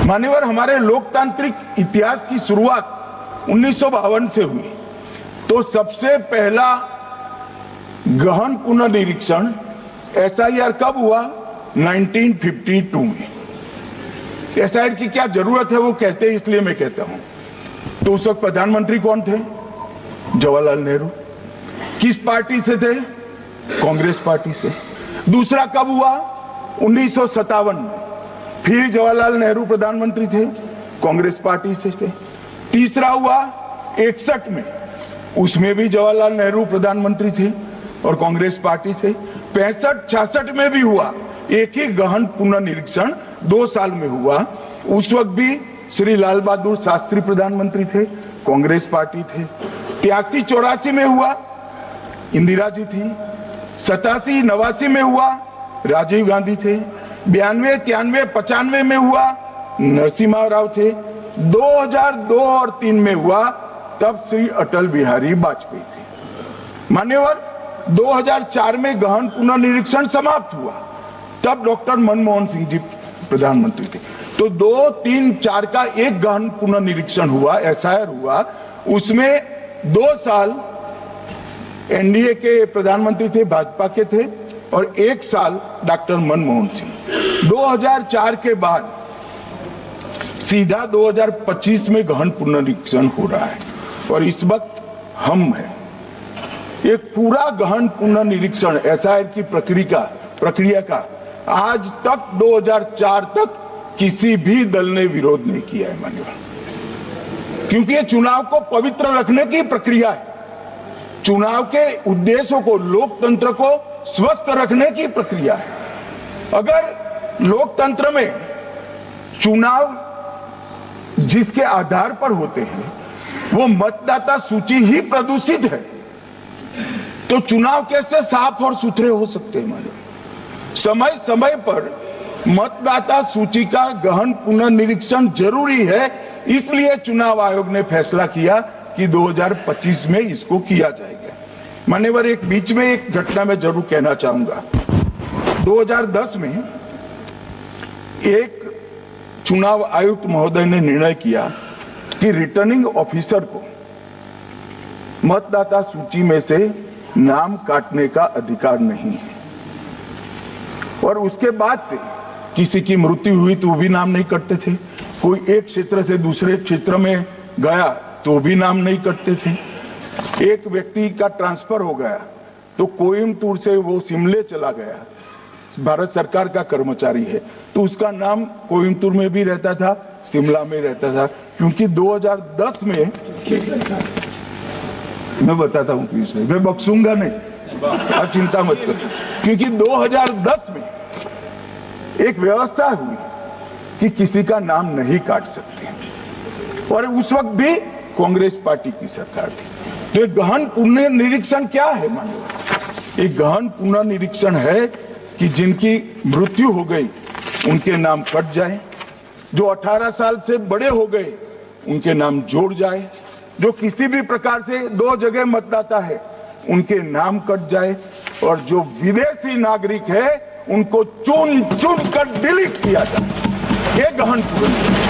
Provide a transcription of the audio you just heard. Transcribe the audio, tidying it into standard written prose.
मान्यवर, हमारे लोकतांत्रिक इतिहास की शुरुआत 1952 से हुई। तो सबसे पहला गहन पुनर्निरीक्षण एसआईआर कब हुआ? 1952 में। एसआईआर की क्या जरूरत है वो कहते हैं, इसलिए मैं कहता हूं। तो उस वक्त प्रधानमंत्री कौन थे? जवाहरलाल नेहरू। किस पार्टी से थे? कांग्रेस पार्टी से। दूसरा कब हुआ? 1957 में। फिर जवाहरलाल नेहरू प्रधानमंत्री थे, कांग्रेस पार्टी से थे। तीसरा हुआ 61 में, उसमें भी जवाहरलाल नेहरू प्रधानमंत्री थे और कांग्रेस पार्टी से। 65-66 में भी हुआ, एक ही गहन पुनर्निरीक्षण 2 साल में हुआ। उस वक्त भी श्री लाल बहादुर शास्त्री प्रधानमंत्री थे, कांग्रेस पार्टी थे। 83-84 में हुआ, इंदिरा जी थी। 87-89 में हुआ, राजीव गांधी थे। 92-93-95 में हुआ, नरसिम्हा राव थे। 2002 और 3 में हुआ, तब श्री अटल बिहारी वाजपेयी थे। मान्यवर, 2004 में गहन पुनर्निरीक्षण समाप्त हुआ, तब डॉक्टर मनमोहन सिंह जी प्रधानमंत्री थे। तो 2, 3, 4 का एक गहन पुनर्निरीक्षण हुआ, एसआईआर हुआ। उसमें 2 साल एनडीए के प्रधानमंत्री थे, भाजपा के थे, और 1 साल डॉक्टर मनमोहन सिंह। 2004 के बाद सीधा 2025 में गहन पुनर्निरीक्षण हो रहा है और इस वक्त हम हैं। एक पूरा गहन पुनर्निरीक्षण एसआईआर की प्रक्रिया का आज तक 2004 तक किसी भी दल ने विरोध नहीं किया है मान्यवर, क्योंकि ये चुनाव को पवित्र रखने की प्रक्रिया है। चुनाव के उद्देश्यों को, लोकतंत्र को स्वस्थ रखने की प्रक्रिया है। अगर लोकतंत्र में चुनाव जिसके आधार पर होते हैं वो मतदाता सूची ही प्रदूषित है, तो चुनाव कैसे साफ और सुथरे हो सकते हैं मानो? समय समय पर मतदाता सूची का गहन पुनर्निरीक्षण जरूरी है, इसलिए चुनाव आयोग ने फैसला किया कि 2025 में इसको किया जाएगा। मान्यवर, एक बीच में एक घटना मैं जरूर कहना चाहूंगा। 2010 में एक चुनाव आयुक्त महोदय ने निर्णय किया कि रिटर्निंग ऑफिसर को मतदाता सूची में से नाम काटने का अधिकार नहीं है, और उसके बाद से किसी की मृत्यु हुई तो भी नाम नहीं कटते थे, कोई एक क्षेत्र से दूसरे क्षेत्र में गया तो भी नाम नहीं कटते थे। एक व्यक्ति का ट्रांसफर हो गया तो कोयम्बटूर से वो शिमले चला गया, भारत सरकार का कर्मचारी है, तो उसका नाम कोयम्बटूर में भी रहता था, शिमला में रहता था, क्योंकि 2010 में मैं बताता हूं प्लीज, मैं बख्शूंगा नहीं, आप चिंता मत करो, क्योंकि 2010 में एक व्यवस्था हुई कि किसी का नाम नहीं काट सकते, और उस वक्त भी कांग्रेस पार्टी की सरकार थी। तो एक गहन पुनर्निरीक्षण क्या है माननीय? एक गहन पुनर्निरीक्षण है कि जिनकी मृत्यु हो गई उनके नाम कट जाए, जो 18 साल से बड़े हो गए उनके नाम जोड़ जाए, जो किसी भी प्रकार से 2 जगह मतदाता है उनके नाम कट जाए, और जो विदेशी नागरिक है उनको चुन चुन कर डिलीट किया जाए। ये गहन पुनर्निरीक्षण